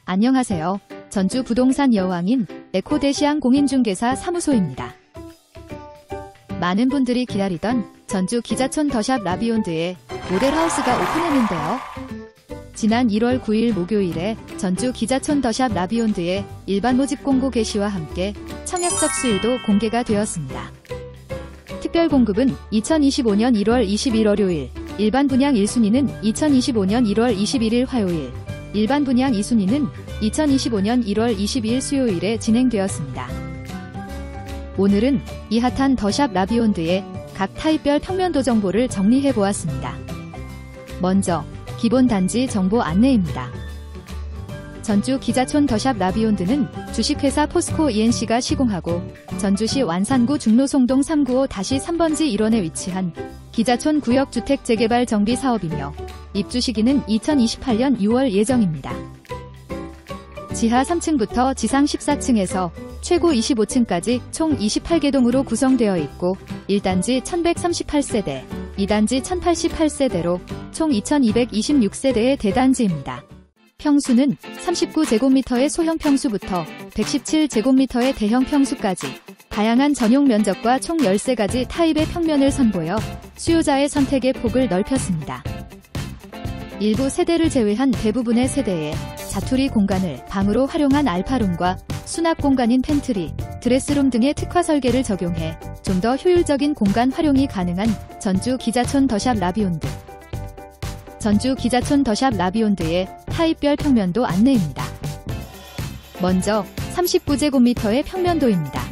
안녕하세요. 전주 부동산 여왕인 에코대시안 공인중개사 사무소입니다. 많은 분들이 기다리던 전주 기자촌 더샵 라비온드에 모델하우스가 오픈했는데요. 지난 1월 9일 목요일에 전주 기자촌 더샵 라비온드의 일반 모집 공고 게시와 함께 청약 접수일도 공개가 되었습니다. 특별 공급은 2025년 1월 20일 월요일, 일반 분양 1순위는 2025년 1월 21일 화요일, 일반 분양 2순위는 2025년 1월 22일 수요일에 진행되었습니다. 오늘은 이 핫한 더샵 라비온드의 각 타입별 평면도 정보를 정리해보았습니다. 먼저 기본 단지 정보 안내입니다. 전주 기자촌 더샵 라비온드는 주식회사 포스코 ENC가 시공하고 전주시 완산구 중로송동 395-3번지 1원에 위치한 기자촌 구역 주택 재개발 정비 사업이며 입주 시기는 2028년 6월 예정입니다. 지하 3층부터 지상 14층에서 최고 25층까지 총 28개 동으로 구성되어 있고 1단지 1138세대, 2단지 1088세대로 총 2226세대의 대단지입니다. 평수는 39제곱미터의 소형 평수부터 117제곱미터의 대형 평수까지 다양한 전용 면적과 총 13가지 타입의 평면을 선보여 수요자의 선택의 폭을 넓혔습니다. 일부 세대를 제외한 대부분의 세대에 자투리 공간을 방으로 활용한 알파룸과 수납 공간인 팬트리, 드레스룸 등의 특화 설계를 적용해 좀 더 효율적인 공간 활용이 가능한 전주 기자촌 더샵 라비온드. 전주 기자촌 더샵 라비온드의 타입별 평면도 안내입니다. 먼저 39제곱미터의 평면도입니다.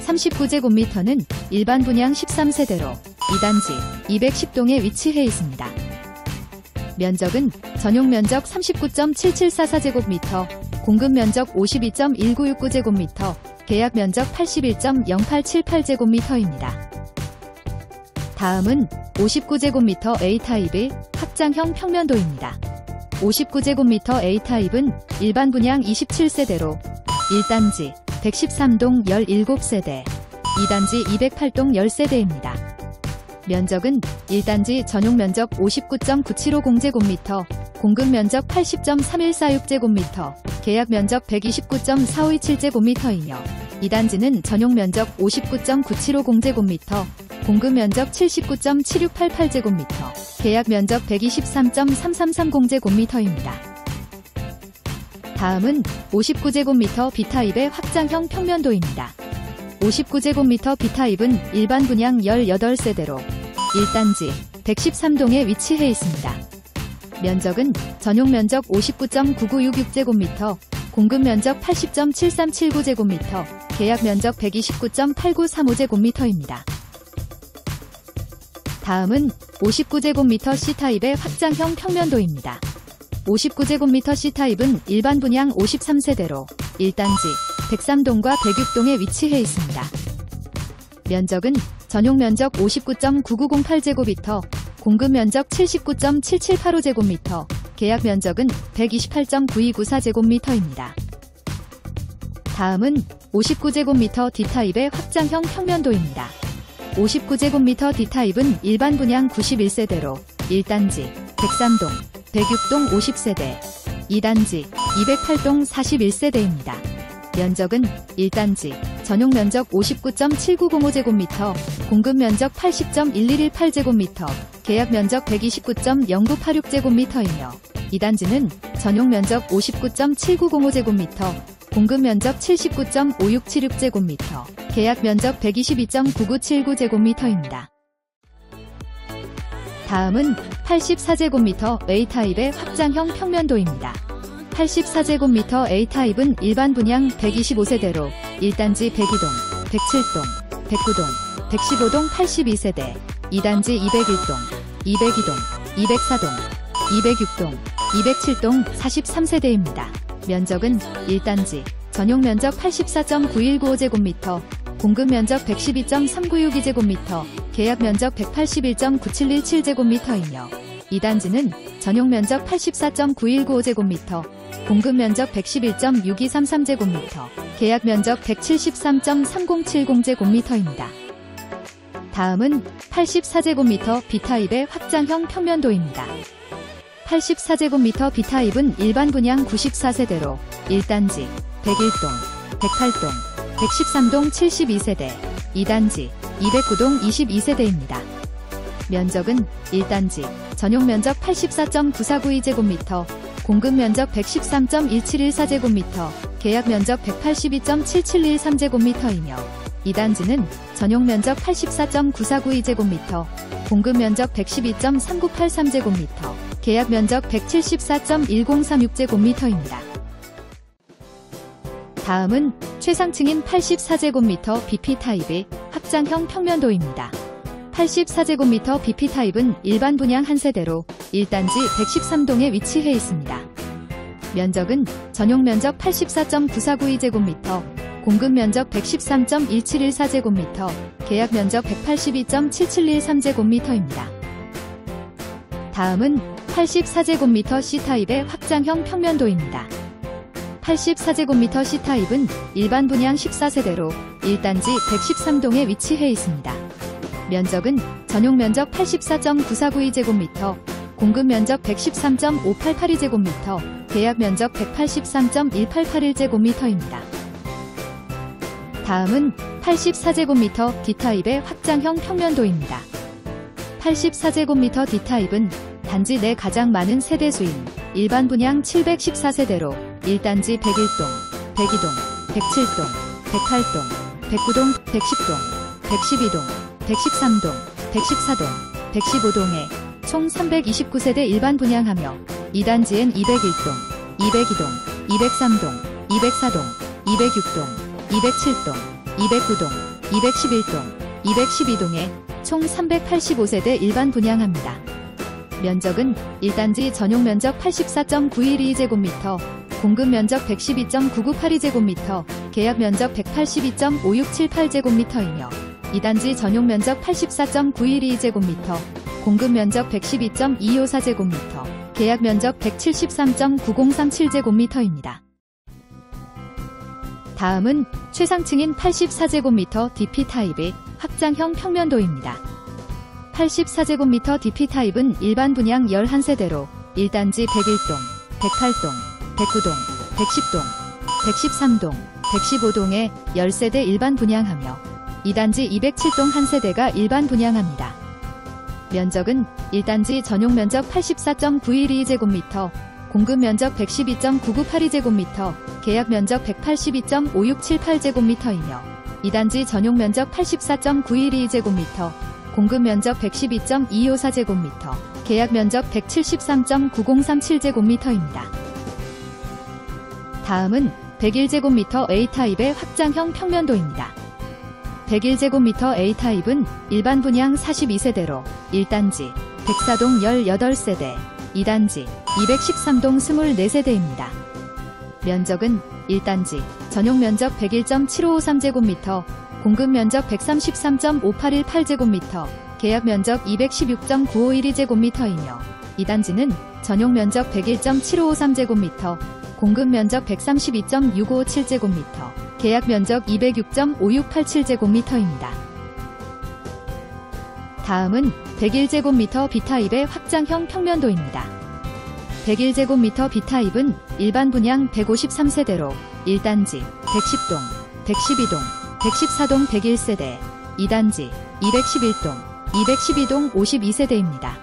39제곱미터는 일반 분양 13세대로 2단지 210동에 위치해 있습니다. 면적은 전용 면적 39.7744제곱미터, 공급 면적 52.1969제곱미터, 계약 면적 81.0878제곱미터입니다. 다음은 59제곱미터 A타입의 확장형 평면도입니다. 59제곱미터 A타입은 일반 분양 27세대로 1단지 113동 17세대, 2단지 208동 10세대입니다. 면적은 1단지 전용 면적 59.9750제곱미터, 공급 면적 80.3146제곱미터, 계약 면적 129.4527제곱미터이며 2단지는 전용 면적 59.9750제곱미터, 공급 면적 79.7688제곱미터, 계약 면적 123.3330제곱미터입니다. 다음은 59제곱미터 B타입의 확장형 평면도입니다. 59제곱미터 B타입은 일반 분양 18세대로 1단지 113동에 위치해 있습니다. 면적은 전용 면적 59.9966제곱미터, 공급 면적 80.7379제곱미터, 계약 면적 129.8935제곱미터입니다. 다음은 59제곱미터 C타입의 확장형 평면도입니다. 59제곱미터 C타입은 일반 분양 53세대로 1단지 103동과 106동에 위치해 있습니다. 면적은 전용 면적 59.9908제곱미터, 공급 면적 79.7785제곱미터, 계약 면적은 128.9294제곱미터입니다. 다음은 59제곱미터 D타입의 확장형 평면도입니다. 59제곱미터 D타입은 일반 분양 91세대로 1단지 103동, 106동 50세대, 2단지 208동 41세대입니다. 면적은 1단지 전용 면적 59.7905제곱미터, 공급 면적 80.1118제곱미터, 계약 면적 129.0986제곱미터이며 2단지는 전용 면적 59.7905제곱미터, 공급 면적 79.5676제곱미터, 계약 면적 122.9979제곱미터입니다. 다음은 84제곱미터 A타입의 확장형 평면도입니다. 84제곱미터 A타입은 일반 분양 125세대로 1단지 102동, 107동, 109동, 115동 82세대, 2단지 201동, 202동, 204동, 206동, 207동 43세대입니다. 면적은 1단지 전용 면적 84.9195제곱미터, 공급 면적 112.3962제곱미터, 계약 면적 181.9717제곱미터이며 2단지는 전용 면적 84.9195제곱미터, 공급 면적 111.6233제곱미터, 계약 면적 173.3070제곱미터입니다. 다음은 84제곱미터 B타입의 확장형 평면도입니다. 84제곱미터 B타입은 일반 분양 94세대로 1단지 101동, 108동, 113동 72세대, 2단지 209동 22세대입니다. 면적은 1단지 전용 면적 84.9492제곱미터, 공급 면적 113.1714제곱미터, 계약 면적 182.7713제곱미터이며 2단지는 전용 면적 84.9492제곱미터, 공급 면적 112.3983제곱미터, 계약 면적 174.1036제곱미터입니다. 다음은 최상층인 84제곱미터 BP타입의 확장형 평면도입니다. 84제곱미터 BP타입은 일반 분양 한 세대로 1단지 113동에 위치해 있습니다. 면적은 전용 면적 84.9492제곱미터, 공급 면적 113.1714제곱미터, 계약 면적 182.7713제곱미터입니다. 다음은 84제곱미터 C타입의 확장형 평면도입니다. 84제곱미터 C타입은 일반 분양 14세대로 1단지 113동에 위치해 있습니다. 면적은 전용 면적 84.9492제곱미터, 공급 면적 113.5882제곱미터, 계약 면적 183.1881제곱미터입니다. 다음은 84제곱미터 D타입의 확장형 평면도입니다. 84제곱미터 D타입은 단지 내 가장 많은 세대수인 일반 분양 714세대로 1단지 101동, 102동, 107동, 108동, 109동, 110동, 112동, 113동, 114동, 115동에 총 329세대 일반 분양하며 2단지엔 201동, 202동, 203동, 204동, 206동, 207동, 209동, 211동, 212동에 총 385세대 일반 분양합니다. 면적은 1단지 전용 면적 84.912제곱미터, 공급 면적 112.9982제곱미터, 계약 면적 182.5678제곱미터이며 2단지 전용 면적 84.912제곱미터, 공급 면적 112.254제곱미터, 계약 면적 173.9037제곱미터입니다. 다음은 최상층인 84제곱미터 DP타입의 확장형 평면도입니다. 84제곱미터 DP타입은 일반 분양 11세대로 1단지 101동, 108동, 109동, 110동, 113동, 115동에 10세대 일반 분양하며 2단지 207동 1세대가 일반 분양합니다. 면적은 1단지 전용 면적 84.912제곱미터, 공급 면적 112.9982제곱미터, 계약 면적 182.5678제곱미터이며 2단지 전용 면적 84.912제곱미터, 공급 면적 112.254제곱미터, 계약 면적 173.9037제곱미터입니다. 다음은 101제곱미터 A타입의 확장형 평면도입니다. 101제곱미터 A타입은 일반 분양 42세대로 1단지 104동 18세대, 2단지 213동 24세대입니다. 면적은 1단지 전용 면적 101.7553제곱미터, 공급 면적 133.5818제곱미터, 계약 면적 216.9512제곱미터이며 2단지는 전용 면적 101.7553제곱미터, 공급 면적 132.6557제곱미터, 계약 면적 206.5687제곱미터입니다. 다음은 101제곱미터 B타입의 확장형 평면도입니다. 101제곱미터 B타입은 일반 분양 153세대로 1단지 110동, 112동, 114동 101세대, 2단지 211동, 212동 52세대입니다.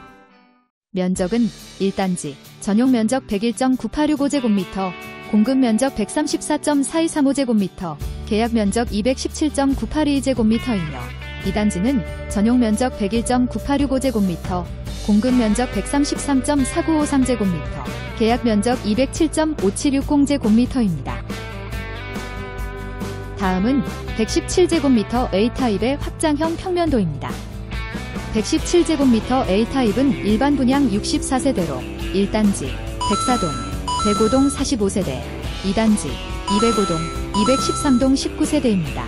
면적은 1단지 전용 면적 101.9865제곱미터, 공급 면적 134.4235제곱미터, 계약 면적 217.9822제곱미터이며 2단지는 전용 면적 101.9865제곱미터, 공급 면적 133.4953제곱미터, 계약 면적 207.5760제곱미터입니다. 다음은 117제곱미터 A타입의 확장형 평면도입니다. 117제곱미터 A타입은 일반 분양 64세대로 1단지 104동, 105동 45세대, 2단지 205동, 213동 19세대입니다.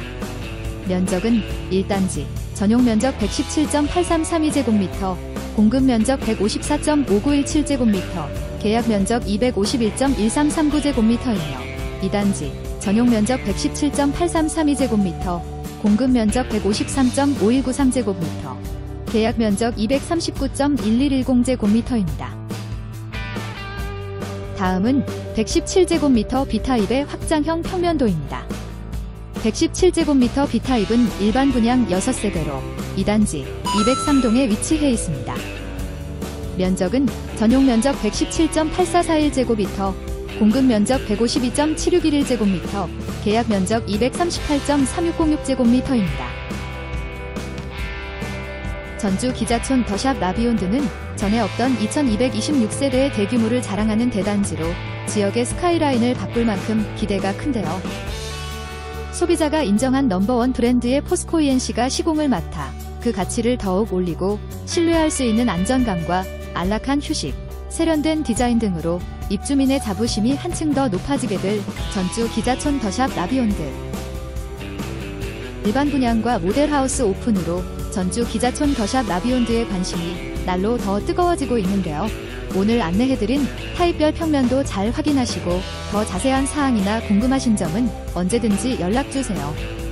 면적은 1단지 전용 면적 117.8332제곱미터, 공급 면적 154.5917제곱미터, 계약 면적 251.1339제곱미터이며 2단지 전용 면적 117.8332제곱미터, 공급 면적 153.5193제곱미터, 계약 면적 239.1110제곱미터입니다. 다음은 117제곱미터 B타입의 확장형 평면도입니다. 117제곱미터 B타입은 일반 분양 6세대로 2단지 203동에 위치해 있습니다. 면적은 전용 면적 117.8441제곱미터, 공급 면적 152.7611제곱미터, 계약 면적 238.3606제곱미터입니다. 전주 기자촌 더샵 라비온드는 전에 없던 2226세대의 대규모를 자랑하는 대단지로 지역의 스카이라인을 바꿀 만큼 기대가 큰데요. 소비자가 인정한 넘버원 브랜드의 포스코 ENC가 시공을 맡아 그 가치를 더욱 올리고 신뢰할 수 있는 안정감과 안락한 휴식, 세련된 디자인 등으로 입주민의 자부심이 한층 더 높아지게 될 전주 기자촌 더샵 라비온드. 일반 분양과 모델하우스 오픈으로 전주 기자촌 더샵 라비온드의 관심이 날로 더 뜨거워지고 있는데요. 오늘 안내해드린 타입별 평면도 잘 확인하시고 더 자세한 사항이나 궁금하신 점은 언제든지 연락주세요.